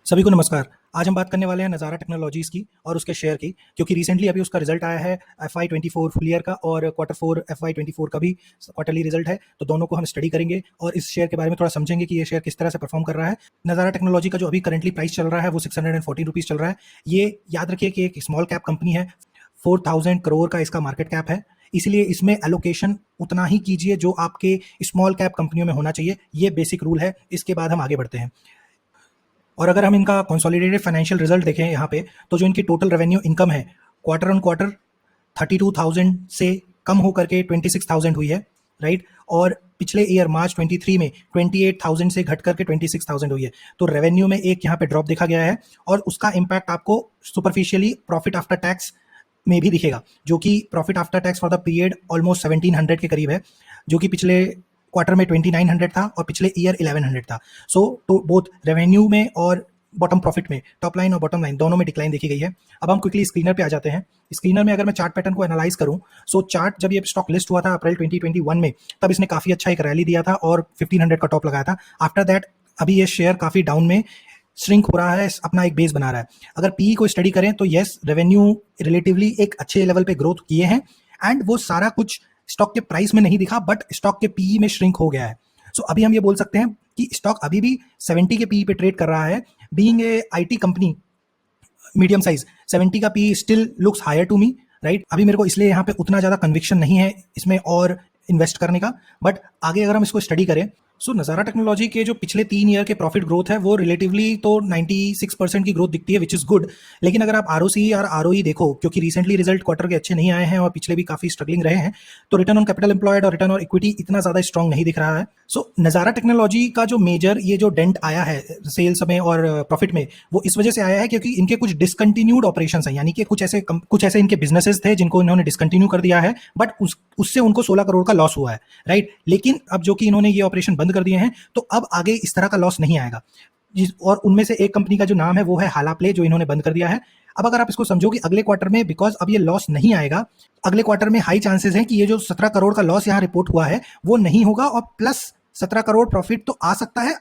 सभी को नमस्कार। आज हम बात करने वाले हैं नज़ारा टेक्नोलॉजीज़ की और उसके शेयर की, क्योंकि रिसेंटली अभी उसका रिजल्ट आया है एफवाई 24 फुल ईयर का और क्वार्टर 4 एफवाई 24 का भी क्वार्टरली रिजल्ट है। तो दोनों को हम स्टडी करेंगे और इस शेयर के बारे में थोड़ा समझेंगे कि ये शेयर किस तरह से परफॉर्म कर रहा है। नज़ारा टेक्नोलॉजी का जो अभी करंटली प्राइस चल रहा है वो 614 रुपीज़ चल रहा है। ये याद रखिए कि एक स्मॉल कैप कंपनी है, 4000 करोड़ का इसका मार्केट कैप है, इसलिए इसमें एलोकेशन उतना ही कीजिए जो आपके स्मॉल कैप कंपनियों में होना चाहिए। ये बेसिक रूल है। इसके बाद हम आगे बढ़ते हैं। और अगर हम इनका कंसोलिडेटेड फाइनेंशियल रिजल्ट देखें यहाँ पे, तो जो इनकी टोटल रेवेन्यू इनकम है क्वार्टर ऑन क्वार्टर 32,000 से कम होकर के 26,000 हुई है, राइट। और पिछले ईयर मार्च 23 में 28,000 से घट करके 26,000 हुई है। तो रेवेन्यू में एक यहाँ पे ड्रॉप देखा गया है और उसका इम्पैक्ट आपको सुपरफिशियली प्रॉफिट आफ्टर टैक्स में भी दिखेगा, जो कि profit after tax for the period almost 1700 के करीब है, जो कि पिछले क्वार्टर में 2900 था और पिछले ईयर 1100 था। सो तो बोथ रेवेन्यू में और बॉटम प्रॉफिट में, टॉप लाइन और बॉटम लाइन दोनों में डिक्लाइन देखी गई है। अब हम क्विकली स्क्रीनर पे आ जाते हैं। स्क्रीनर में अगर मैं चार्ट पैटर्न को एनालाइज करूं, सो चार्ट जब ये स्टॉक लिस्ट हुआ था अप्रैल 2021 में, तब इसने काफी अच्छा एक रैली दिया था और 1500 का टॉप लगाया था। आफ्टर दैट अभी ये शेयर काफी डाउन में श्रिंक हो रहा है, अपना एक बेस बना रहा है। अगर पीई को स्टडी करें तो यस, रेवेन्यू रिलेटिवली एक अच्छे लेवल पे ग्रोथ किए हैं एंड वो सारा कुछ स्टॉक के प्राइस में नहीं दिखा, बट स्टॉक के पीई में श्रिंक हो गया है। सो अभी हम ये बोल सकते हैं कि स्टॉक अभी भी 70 के पीई पे ट्रेड कर रहा है। Being a IT company medium size, 70 का PE still looks higher to me, right. अभी मेरे को इसलिए यहाँ पे उतना ज्यादा कन्विक्शन नहीं है इसमें और इन्वेस्ट करने का, बट आगे अगर हम इसको स्टडी करें, सो नज़ारा टेक्नोलॉजी के जो पिछले 3 ईयर के प्रॉफिट ग्रोथ है वो रिलेटिवली तो 96% की ग्रोथ दिखती है, विच इज़ गुड। लेकिन अगर आप आरओसी और आरओई देखो, क्योंकि रिसेंटली रिजल्ट क्वार्टर के अच्छे नहीं आए हैं और पिछले भी काफ़ी स्ट्रगलिंग रहे हैं, तो रिटर्न ऑन कैपिटल एम्प्लॉयड और रिटर्न ऑन इक्विटी इतना ज़्यादा स्ट्रॉन्ग नहीं दिख रहा है। सो नज़ारा टेक्नोलॉजी का जो मेजर ये जो डेंट आया है सेल्स में और प्रॉफिट में, वो इस वजह से आया है क्योंकि इनके कुछ डिसकंटिन्यूड ऑपरेशन हैं, यानी कि कुछ ऐसे इनके बिजनेसेस थे जिनको इन्होंने डिसकंटिन्यू कर दिया है, बट उससे उनको 16 करोड़ का लॉस हुआ है, राइट। लेकिन अब जो कि इन्होंने ये ऑपरेशन बंद कर दिए हैं, तो अब आगे इस तरह का लॉस नहीं आएगा। और उनमें से एक कंपनी का जो नाम है वो है हाला प्ले, जो इन्होंने बंद कर दिया है। अब अगर आप इसको समझो कि अगले क्वार्टर में, बिकॉज अब ये लॉस नहीं आएगा, अगले क्वार्टर में हाई चांसेस हैं कि ये जो 17 करोड़ का लॉस यहाँ रिपोर्ट हुआ है वो नहीं होगा और प्लस 17 करोड़ प्रॉफिट तो आ सकता है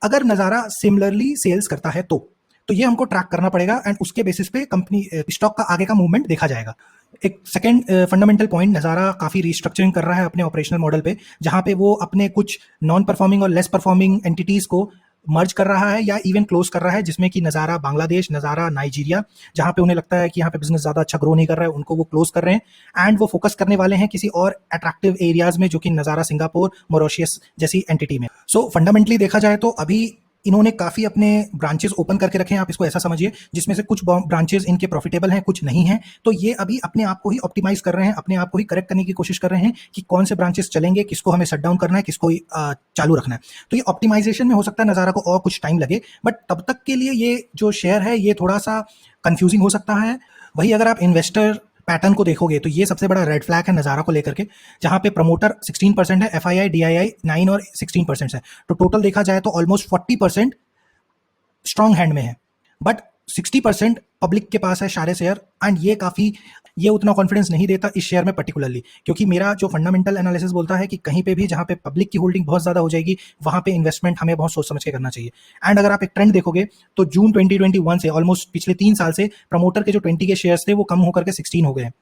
अगर नज़ारा सिमिलरली सेल्स करता है तो ये हमको ट्रैक करना पड़ेगा एंड उसके बेसिस पे कंपनी स्टॉक का आगे का मूवमेंट देखा जाएगा। एक सेकेंड फंडामेंटल पॉइंट, नज़ारा काफ़ी रीस्ट्रक्चरिंग कर रहा है अपने ऑपरेशनल मॉडल पे, जहाँ पे वो अपने कुछ नॉन परफॉर्मिंग और लेस परफॉर्मिंग एंटिटीज़ को मर्ज कर रहा है या इवन क्लोज कर रहा है, जिसमें कि नज़ारा बांग्लादेश, नज़ारा नाइजीरिया, जहाँ पे उन्हें लगता है कि यहाँ पे बिजनेस ज़्यादा अच्छा ग्रो नहीं कर रहा है, उनको वो क्लोज कर रहे हैं एंड वो फोकस करने वाले हैं किसी और अट्रैक्टिव एरियाज में, जो कि नज़ारा सिंगापुर, मॉरिशस जैसी एंटिटी में। सो फंडामेंटली देखा जाए तो अभी इन्होंने काफ़ी अपने ब्रांचेस ओपन करके रखे हैं, आप इसको ऐसा समझिए, जिसमें से कुछ ब्रांचेस इनके प्रॉफिटेबल हैं, कुछ नहीं हैं। तो ये अभी अपने आप को ही ऑप्टिमाइज कर रहे हैं, अपने आप को ही करेक्ट करने की कोशिश कर रहे हैं कि कौन से ब्रांचेस चलेंगे, किसको हमें शट डाउन करना है, किसको चालू रखना है। तो ये ऑप्टिमाइजेशन में हो सकता है नज़ारा को और कुछ टाइम लगे, बट तब तक के लिए ये जो शेयर है ये थोड़ा सा कंफ्यूजिंग हो सकता है। वही अगर आप इन्वेस्टर पैटर्न को देखोगे तो ये सबसे बड़ा रेड फ्लैग है नज़ारा को लेकर के, जहां पे प्रमोटर 16% है, एफआईआई डीआईआई 9 और 16% है। तो टोटल देखा जाए तो ऑलमोस्ट 40% स्ट्रॉन्ग हैंड में है, बट 60% पब्लिक के पास है सारे शेयर एंड ये उतना कॉन्फिडेंस नहीं देता इस शेयर में पर्टिकुलरली, क्योंकि मेरा जो फंडामेंटल एनालिसिस बोलता है कि कहीं पे भी जहां पे पब्लिक की होल्डिंग बहुत ज्यादा हो जाएगी वहां पे इन्वेस्टमेंट हमें बहुत सोच समझ के करना चाहिए। एंड अगर आप एक ट्रेंड देखोगे तो जून 2021 से ऑलमोस्ट पिछले 3 साल से प्रमोटर के जो 20 के शेयर्स थे वो कम होकर के 16 हो गए हैं।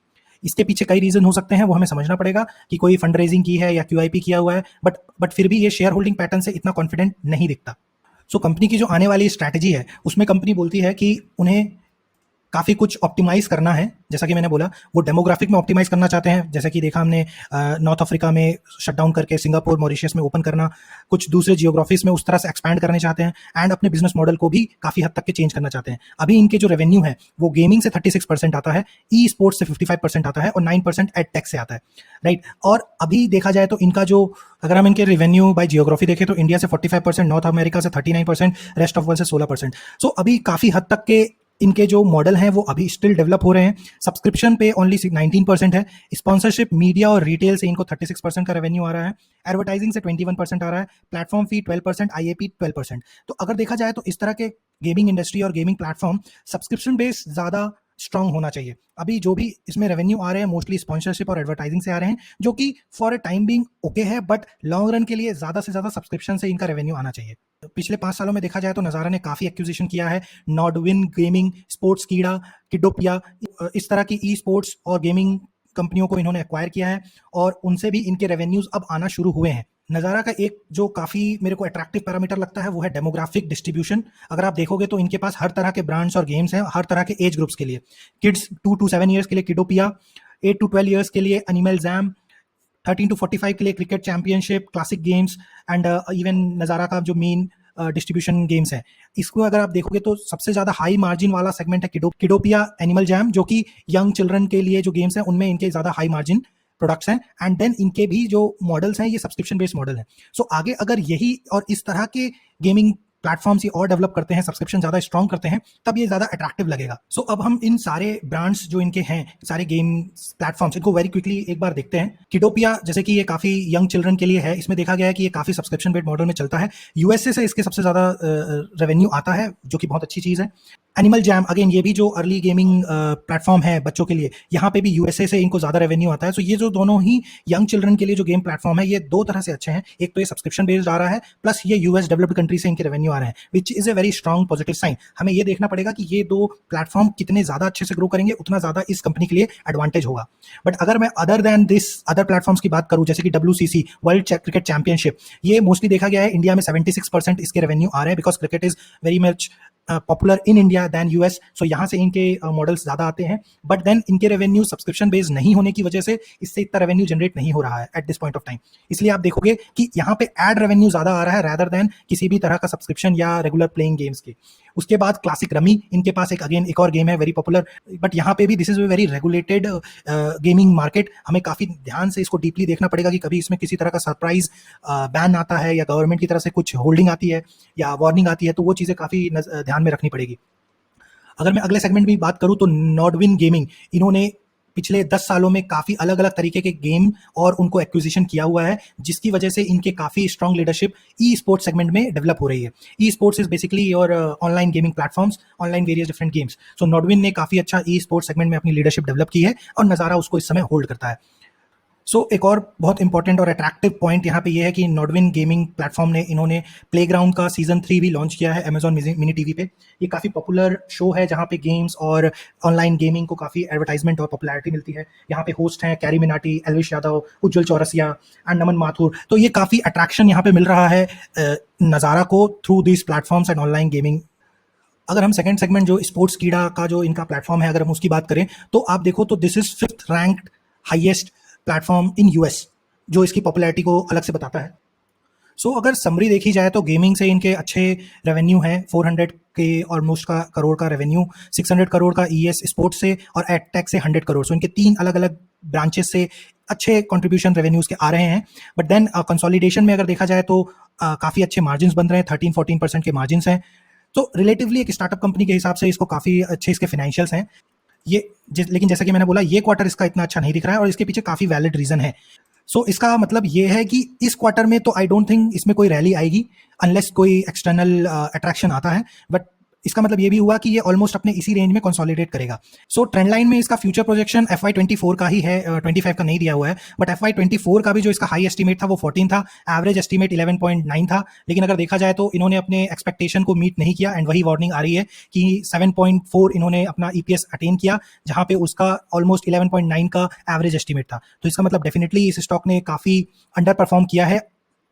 इसके पीछे कई रीजन हो सकते हैं, वो हमें समझना पड़ेगा कि कोई फंड रेजिंग की है या क्यूआईपी किया हुआ है, बट फिर भी ये शेयर होल्डिंग पैटर्न से इतना कॉन्फिडेंट नहीं दिखता। सो कंपनी की जो आने वाली स्ट्रैटेजी है उसमें कंपनी बोलती है कि उन्हें काफ़ी कुछ ऑप्टिमाइज करना है। जैसा कि मैंने बोला, वो डेमोग्राफिक में ऑप्टिमाइज करना चाहते हैं, जैसा कि देखा हमने नॉर्थ अफ्रीका में शटडाउन करके सिंगापुर, मॉरिशस में ओपन करना, कुछ दूसरे जियोग्राफीज में उस तरह से एक्सपैंड करने चाहते हैं एंड अपने बिजनेस मॉडल को भी काफ़ी हद तक के चेंज करना चाहते हैं। अभी इनके जो रेवेन्यू है वो गेमिंग से 36% आता है, ई स्पोर्ट्स से 55% आता है और 9% एड टेक से आता है, राइट। और अभी देखा जाए तो इनका जो, अगर हम इनके रेवेन्यू बाय जियोग्राफी देखें तो इंडिया से 45%, नॉर्थ अमेरिका से 39%, रेस्ट ऑफ वर्ल्ड से 16%। सो अभी काफ़ी हद तक के इनके जो मॉडल हैं वो अभी स्टिल डेवलप हो रहे हैं। सब्सक्रिप्शन पे ओनली 19% है, स्पॉन्सरशिप, मीडिया और रिटेल से इनको 36% का रेवेन्यू आ रहा है, एडवर्टाइजिंग से 21% आ रहा है, प्लेटफॉर्म फी 12%, आईएपी 12%। तो अगर देखा जाए तो इस तरह के गेमिंग इंडस्ट्री और गेमिंग प्लेटफॉर्म सब्सक्रिप्शन बेस ज़्यादा स्ट्रांग होना चाहिए। अभी जो भी इसमें रेवेन्यू आ रहे हैं मोस्टली स्पॉन्सरशिप और एडवर्टाइजिंग से आ रहे हैं, जो कि for a time being okay है, बट लॉन्ग रन के लिए ज़्यादा से ज़्यादा सब्सक्रिप्शन से इनका रेवेन्यू आना चाहिए। पिछले 5 सालों में देखा जाए तो नज़ारा ने काफ़ी एक्विजिशन किया है। नॉडविन गेमिंग, स्पोर्ट्स कीड़ा, किडोपिया, इस तरह की ई स्पोर्ट्स और गेमिंग कंपनियों को इन्होंने एक्वायर किया है और उनसे भी इनके रेवेन्यूज अब आना शुरू हुए हैं। नज़ारा का एक जो काफ़ी मेरे को अट्रैक्टिव पैरामीटर लगता है वो है डेमोग्राफिक डिस्ट्रीब्यूशन। अगर आप देखोगे तो इनके पास हर तरह के ब्रांड्स और गेम्स हैं, हर तरह के एज ग्रुप्स के लिए। किड्स 2 to 7 ईयर्स के लिए किडोपिया, 8 to 12 ईयर्स के लिए एनिमल जैम, 13 to 45 के लिए cricket championship, classic games and even नज़ारा का जो मेन डिस्ट्रीब्यूशन गेम्स है, इसको अगर आप देखोगे तो सबसे ज़्यादा हाई मार्जिन वाला सेगमेंट है किडोपिया एनिमल जैम, जो कि यंग चिल्ड्रन के लिए जो गेम्स हैं उनमें इनके ज़्यादा हाई मार्जिन प्रोडक्ट्स हैं। एंड देन इनके भी जो मॉडल्स हैं ये सब्सक्रिप्शन बेस्ड मॉडल हैं। सो आगे अगर यही और इस तरह के गेमिंग प्लेटफॉर्म्स ये और डेवलप करते हैं, सब्सक्रिप्शन ज़्यादा स्ट्रॉन्ग करते हैं, तब ये ज़्यादा अट्रैक्टिव लगेगा। सो अब हम इन सारे ब्रांड्स जो इनके हैं, सारे गेम प्लेटफॉर्म्स, इनको वेरी क्विकली एक बार देखते हैं। किडोपिया जैसे कि ये काफ़ी यंग चिल्ड्रन के लिए है, इसमें देखा गया है कि ये काफ़ी सब्सक्रिप्शन बेस्ड मॉडल में चलता है। यूएसए से इसके सबसे ज़्यादा रेवेन्यू आता है, जो कि बहुत अच्छी चीज़ है। एनिमल जैम अगेन ये भी जो अर्ली गेमिंग प्लेटफॉर्म है बच्चों के लिए, यहाँ पे भी यूएसए से इनको ज़्यादा रेवेन्यू आता है। सो ये जो दोनों ही यंग चिल्ड्रन के लिए जो गेम प्लेटफॉर्म है, ये दो तरह से अच्छे हैं। एक तो ये सब्सक्रिप्शन बेस्ड आ रहा है, प्लस ये यूएस डेवलप्ड कंट्री से इनके रेवेन्यू आ रहे हैं, which is a very strong positive sign. हमें ये देखना पड़ेगा कि ये दो प्लेटफॉर्म कितने ज़्यादा अच्छे से ग्रो करेंगे, उतना ज़्यादा इस कंपनी के लिए एडवांटेज होगा। बट अगर मैं other than this other platforms की बात करूँ, जैसे कि WCC वर्ल्ड क्रिकेट चैंपियनशिप, ये मोस्टली देखा गया है इंडिया में 76% इसके रेवेन्यू आ रहे हैं, because cricket is very much popular in India than US. So यहाँ से इनके मॉडल्स ज़्यादा आते हैं, बट देन इनके रेवेन्यू सब्सक्रिप्शन बेस्ड नहीं होने की वजह से इससे इतना रेवेन्यू जनरेट नहीं हो रहा है at this point of time. इसलिए आप देखोगे कि यहाँ पे एड रेवेन्यू ज़्यादा आ रहा है रैदर देन किसी भी तरह का सब्सक्रिप्शन या रेगुलर प्लेइंग गेम्स के। उसके बाद क्लासिक रमी, इनके पास एक और गेम है वेरी पॉपुलर, बट यहाँ पे भी this is a very regulated gaming market. हमें काफ़ी ध्यान से इसको डीपली देखना पड़ेगा कि कभी इसमें किसी तरह का सरप्राइज बैन आता है या गवर्नमेंट की तरफ से कुछ होल्डिंग आती है या वार्निंग आती है, तो वो चीज़ें काफ़ी ध्यान में रखनी पड़ेगी। अगर मैं अगले सेगमेंट की बात करूं तो नॉडविन गेमिंग, इन्होंने पिछले 10 सालों में काफ़ी अलग अलग तरीके के गेम और उनको एक्विजिशन किया हुआ है, जिसकी वजह से इनके काफ़ी strong leadership E sports segment में डेवलप हो रही है। E sports is basically your online gaming platforms, online various different games. So Nodwin ने काफ़ी अच्छा ई स्पोर्ट्स सेगमेंट में अपनी लीडरशिप डेवलप की है और नज़ारा उसको इस समय होल्ड करता है। एक और बहुत इंपॉर्टेंट और अट्रैक्टिव पॉइंट यहाँ पे ये है कि नॉडविन गेमिंग प्लेटफॉर्म ने इन्होंने प्लेग्राउंड का सीजन 3 भी लॉन्च किया है अमेजॉन मिनी टीवी पे। ये काफ़ी पॉपुलर शो है जहाँ पे गेम्स और ऑनलाइन गेमिंग को काफ़ी एडवर्टाइजमेंट और पॉपुलैरिटी मिलती है। यहाँ पे होस्ट हैं कैरी मिनाटी, एल्विश यादव, उज्जवल चौरसिया एंड नमन माथुर। तो ये काफ़ी अट्रैक्शन यहाँ पे मिल रहा है नज़ारा को through this platforms and online gaming. अगर हम सेकंड सेगमेंट जो स्पोर्ट्स कीड़ा का जो इनका प्लेटफॉर्म है, अगर हम उसकी बात करें तो आप देखो तो this is 5th ranked highest platform in US, जो इसकी पॉपुलैरिटी को अलग से बताता है। अगर समरी देखी जाए तो गेमिंग से इनके अच्छे रेवेन्यू हैं, 400 के ऑलमोस्ट का करोड़ का रेवेन्यू, 600 करोड़ का ईएस स्पोर्ट्स से और एडटेक से 100 करोड़। इनके 3 अलग अलग ब्रांचेस से अच्छे कंट्रीब्यूशन रेवेन्यूज के आ रहे हैं। बट देन कंसोलिडेशन में अगर देखा जाए तो काफ़ी अच्छे मार्जिन बन रहे हैं, 13-14% के मार्जिन हैं। तो रिलेटिवली एक स्टार्टअप कंपनी के हिसाब से इसको काफ़ी अच्छे इसके फाइनेंशियल्स हैं। लेकिन जैसा कि मैंने बोला, ये क्वार्टर इसका इतना अच्छा नहीं दिख रहा है और इसके पीछे काफ़ी वैलिड रीज़न है। इसका मतलब ये है कि इस क्वार्टर में तो आई डोंट थिंक इसमें कोई रैली आएगी अनलेस कोई एक्सटर्नल अट्रैक्शन आता है। बट इसका मतलब ये भी हुआ कि ये ऑलमोस्ट अपने इसी रेंज में कंसोलिडेट करेगा। ट्रेंड लाइन में इसका फ्यूचर प्रोजेक्शन FY24 का ही है, 25 का नहीं दिया हुआ है। बट FY24 का भी जो इसका हाई एस्टीमेट था वो 14 था, एवरेज एस्टीमेट 11.9 था। लेकिन अगर देखा जाए तो इन्होंने अपने एक्सपेक्टेशन को मीट नहीं किया एंड वही वार्निंग आ रही है कि 7.4 इन्होंने अपना EPS अटेन किया, जहां पे उसका ऑलमोस्ट 11.9 का एवरेज एस्टीमेट था। तो इसका मतलब डेफिनेटली इस स्टॉक ने काफ़ी अंडर परफॉर्म किया है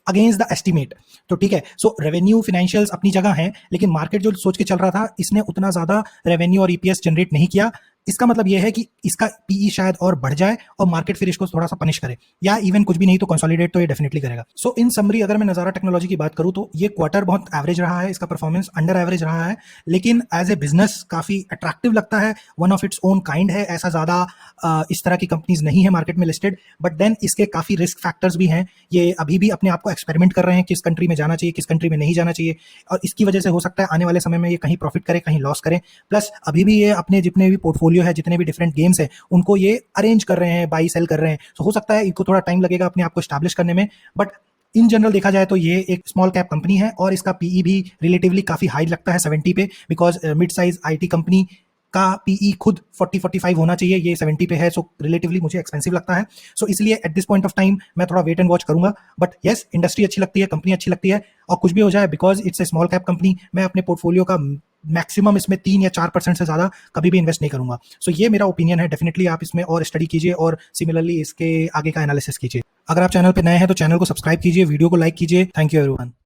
अगेंस्ट द एस्टीमेट। तो ठीक है, रेवेन्यू फिनेंशियल्स अपनी जगह हैं, लेकिन मार्केट जो सोच के चल रहा था इसने उतना ज़्यादा रेवेन्यू और EPS जनरेट नहीं किया। इसका मतलब यह है कि इसका PE शायद और बढ़ जाए और मार्केट फिर इसको थोड़ा सा पनिश करे, या इवन कुछ भी नहीं तो कंसोलिडेट तो ये डेफिनेटली करेगा। इन समरी अगर मैं नज़ारा टेक्नोलॉजी की बात करूँ तो ये क्वार्टर बहुत एवरेज रहा है, इसका परफॉर्मेंस अंडर एवरेज रहा है, लेकिन एज ए बिजनेस काफ़ी अट्रैक्टिव लगता है, one of its own kind है। ऐसा ज़्यादा इस तरह की कंपनीज नहीं है मार्केट में लिस्टेड, बट देन इसके काफ़ी रिस्क फैक्टर्स भी हैं। ये अभी भी अपने आप को एक्सपेरिमेंट कर रहे हैं, किस कंट्री में जाना चाहिए, किस कंट्री में नहीं जाना चाहिए, और इसकी वजह से हो सकता है आने वाले समय में ये कहीं प्रॉफिट करे, कहीं लॉस करे। प्लस अभी भी ये अपने जितने भी पोर्टफोलियो है, जितने भी डिफरेंट गेम्स है, उनको ये अरेंज कर रहे हैं, बाई सेल कर रहे हैं। हो सकता है इनको थोड़ा टाइम लगेगा अपने आप को एस्टैब्लिश करने में, बट इन जनरल देखा जाए तो ये एक स्मॉल कैप कंपनी है और इसका PE भी रिलेटिवली काफी हाई लगता है 70 पे, because mid size IT company का पीई खुद 40-45 होना चाहिए, ये 70 पे है, सो रिलेटिवली मुझे एक्सपेंसिव लगता है। सो इसलिए at this point of time मैं थोड़ा वेट एंड वॉच करूंगा। बट येस, इंडस्ट्री अच्छी लगती है, कंपनी अच्छी लगती है, और कुछ भी हो जाए, because it's a small cap company, मैं अपने पोर्टफोलियो का मैक्सिमम इसमें 3 या 4% से ज़्यादा कभी भी इन्वेस्ट नहीं करूंगा। सो ये मेरा ओपिनियन है। डेफिनेटली आप इसमें और स्टडी कीजिए और सिमिलरली इसके आगे का एनालिसिस कीजिए। अगर आप चैनल पे नए हैं तो चैनल को सब्सक्राइब कीजिए, वीडियो को लाइक कीजिए। Thank you everyone.